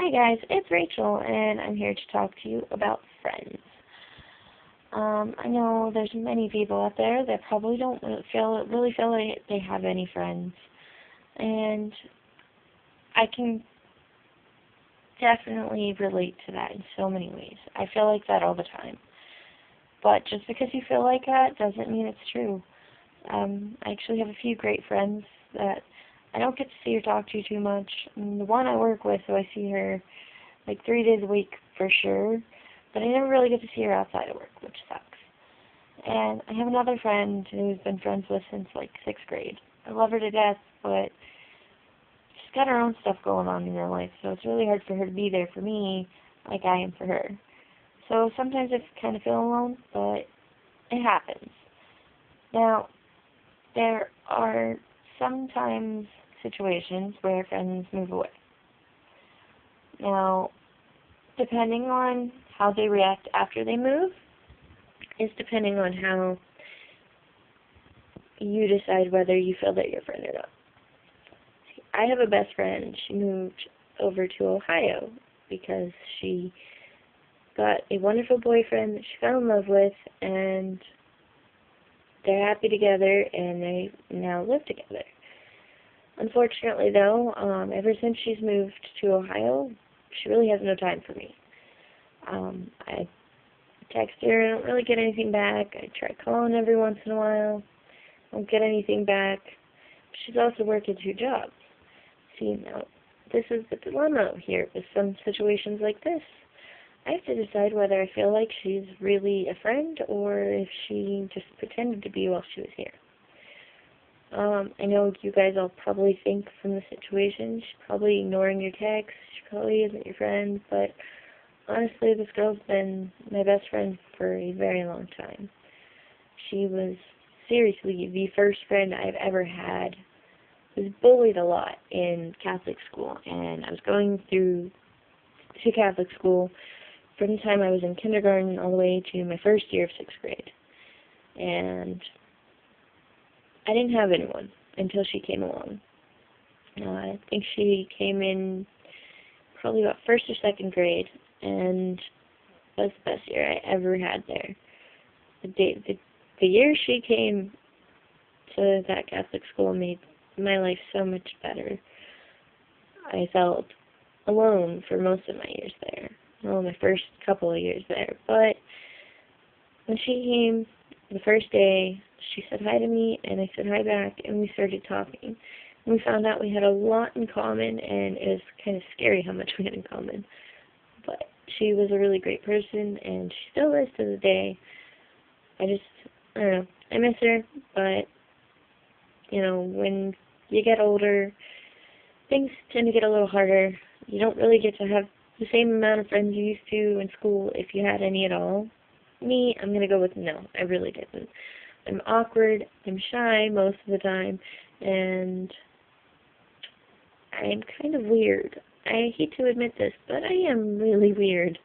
Hi guys, it's Rachel, and I'm here to talk to you about friends. I know there's many people out there that probably don't really feel like they have any friends, and I can definitely relate to that in so many ways. I feel like that all the time. But just because you feel like that doesn't mean it's true. I actually have a few great friends that I don't get to see or talk to too much. And the one I work with, so I see her like 3 days a week for sure, but I never really get to see her outside of work, which sucks. And I have another friend who's been friends with since like 6th grade. I love her to death, but she's got her own stuff going on in her life, so it's really hard for her to be there for me like I am for her. So sometimes I kind of feel alone, but it happens. Now, there are sometimes situations where friends move away. Now, depending on how they react after they move is depending on how you decide whether you feel that you're a friend or not. I have a best friend. She moved over to Ohio because she got a wonderful boyfriend that she fell in love with, and they're happy together, and they now live together. Unfortunately, though, ever since she's moved to Ohio, she really has no time for me. I text her, I don't really get anything back. I try calling every once in a while, don't get anything back. She's also working 2 jobs. See, now, this is the dilemma here with some situations like this. I have to decide whether I feel like she's really a friend or if she just pretended to be while she was here. I know you guys all probably think from the situation, she's probably ignoring your texts, she probably isn't your friend, but honestly, this girl's been my best friend for a very long time. She was seriously the first friend I've ever had. I was bullied a lot in Catholic school, and I was going through to Catholic school from the time I was in kindergarten all the way to my first year of 6th grade. And I didn't have anyone until she came along. I think she came in probably about 1st or 2nd grade, and was the best year I ever had there. The year she came to that Catholic school made my life so much better. I felt alone for most of my years there. Well, my first couple of years there. But when she came the first day, she said hi to me, and I said hi back, and we started talking. And we found out we had a lot in common, and it was kind of scary how much we had in common. But she was a really great person, and she still is to the day. I don't know, I miss her, but, when you get older, things tend to get a little harder. You don't really get to have the same amount of friends you used to in school, if you had any at all. Me, I'm going to go with no, I really didn't. I'm awkward, I'm shy most of the time, and I'm kind of weird. I hate to admit this, but I am really weird.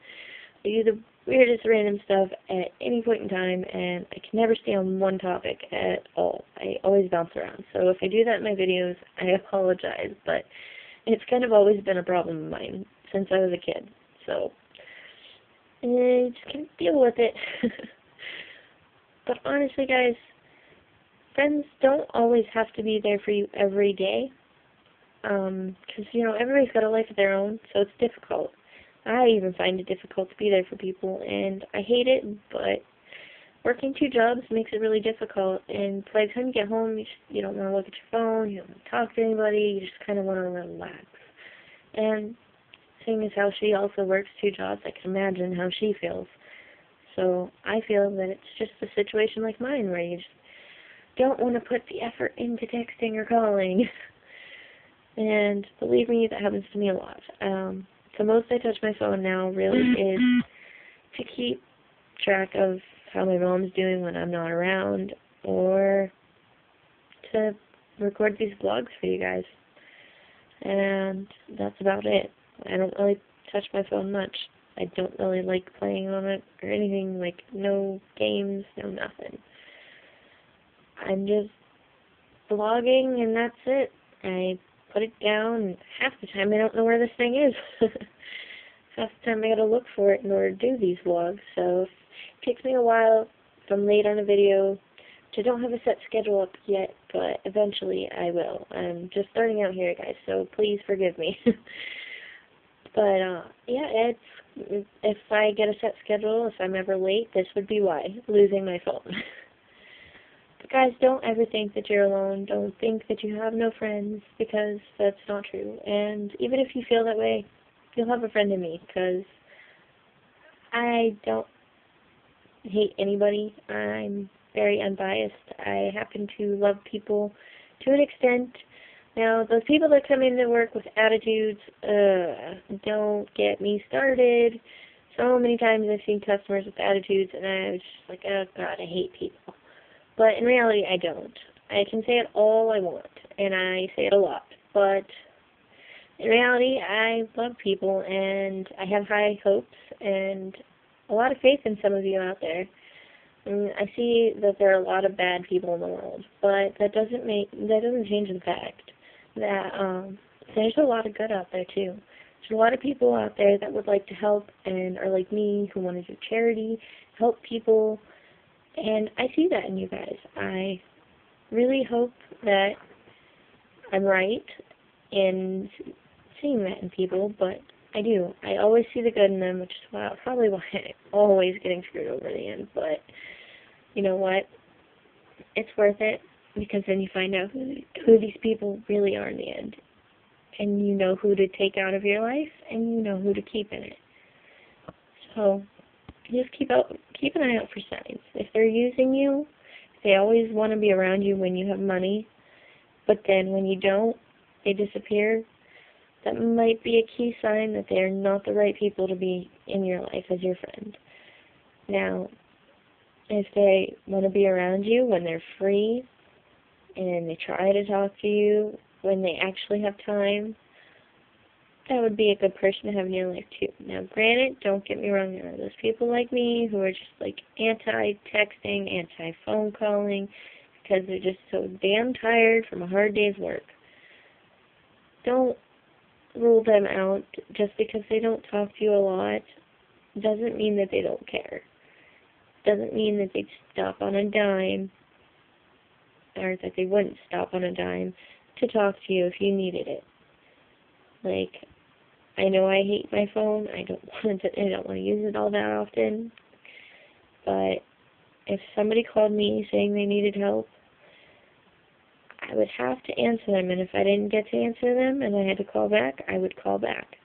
I do the weirdest random stuff at any point in time, and I can never stay on one topic at all. I always bounce around. So if I do that in my videos, I apologize, but it's kind of always been a problem of mine since I was a kid. So I just can't deal with it. But honestly, guys, friends don't always have to be there for you every day. Because, everybody's got a life of their own, so it's difficult. I even find it difficult to be there for people, and I hate it, but working 2 jobs makes it really difficult, and by the time you get home, you don't want to look at your phone, you don't want to talk to anybody, you just kind of want to relax. And seeing as how she also works 2 jobs, I can imagine how she feels. So I feel that it's just a situation like mine where you just don't want to put the effort into texting or calling. And believe me, that happens to me a lot. The most I touch my phone now really is to keep track of how my mom's doing when I'm not around, or to record these vlogs for you guys. And that's about it. I don't really touch my phone much. I don't really like playing on it or anything, like no games, no nothing. I'm just vlogging, and that's it. I put it down, and half the time I don't know where this thing is. Half the time I gotta look for it in order to do these vlogs, so it takes me a while if I'm late on a video, which I don't have a set schedule up yet, but eventually I will. I'm just starting out here, guys, so please forgive me. But, yeah, if I get a set schedule, if I'm ever late, this would be why, losing my phone. But guys, don't ever think that you're alone. Don't think that you have no friends, because that's not true. And even if you feel that way, you'll have a friend in me, because I don't hate anybody. I'm very unbiased. I happen to love people to an extent. Now, those people that come into work with attitudes, don't get me started. So many times I've seen customers with attitudes, and I was just like, oh God, I hate people. But in reality, I don't. I can say it all I want, and I say it a lot. But in reality, I love people, and I have high hopes, and a lot of faith in some of you out there. And I see that there are a lot of bad people in the world, but that doesn't change the fact that there's a lot of good out there too. There's a lot of people out there that would like to help and are like me, who want to do charity, help people, and I see that in you guys. I really hope that I'm right in seeing that in people, but I do. I always see the good in them, which is probably why I'm always getting screwed over in the end, but you know what? It's worth it, because then you find out who these people really are in the end. And you know who to take out of your life, and you know who to keep in it. So, just keep an eye out for signs. If they're using you, if they always want to be around you when you have money, but then when you don't, they disappear, that might be a key sign that they're not the right people to be in your life as your friend. Now, if they want to be around you when they're free, and they try to talk to you when they actually have time, that would be a good person to have in your life too. Now, granted, don't get me wrong, there are those people like me who are just like anti-texting, anti-phone calling, because they're just so damn tired from a hard day's work. Don't rule them out. Just because they don't talk to you a lot doesn't mean that they don't care. Doesn't mean that they'd stop on a dime, or that they wouldn't stop on a dime to talk to you if you needed it. Like, I know I hate my phone. I don't want to use it all that often. But if somebody called me saying they needed help, I would have to answer them. And if I didn't get to answer them and I had to call back, I would call back.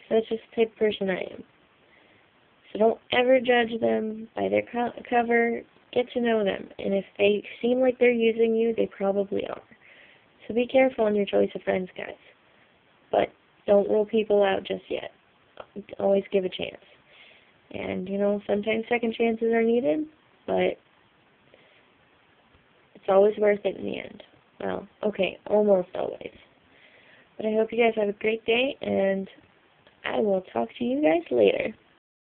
So that's just the type of person I am. So don't ever judge them by their cover. Get to know them. And if they seem like they're using you, they probably are. So be careful in your choice of friends, guys. But don't rule people out just yet. Always give a chance. And, you know, sometimes second chances are needed, but it's always worth it in the end. Well, okay, almost always. But I hope you guys have a great day, and I will talk to you guys later.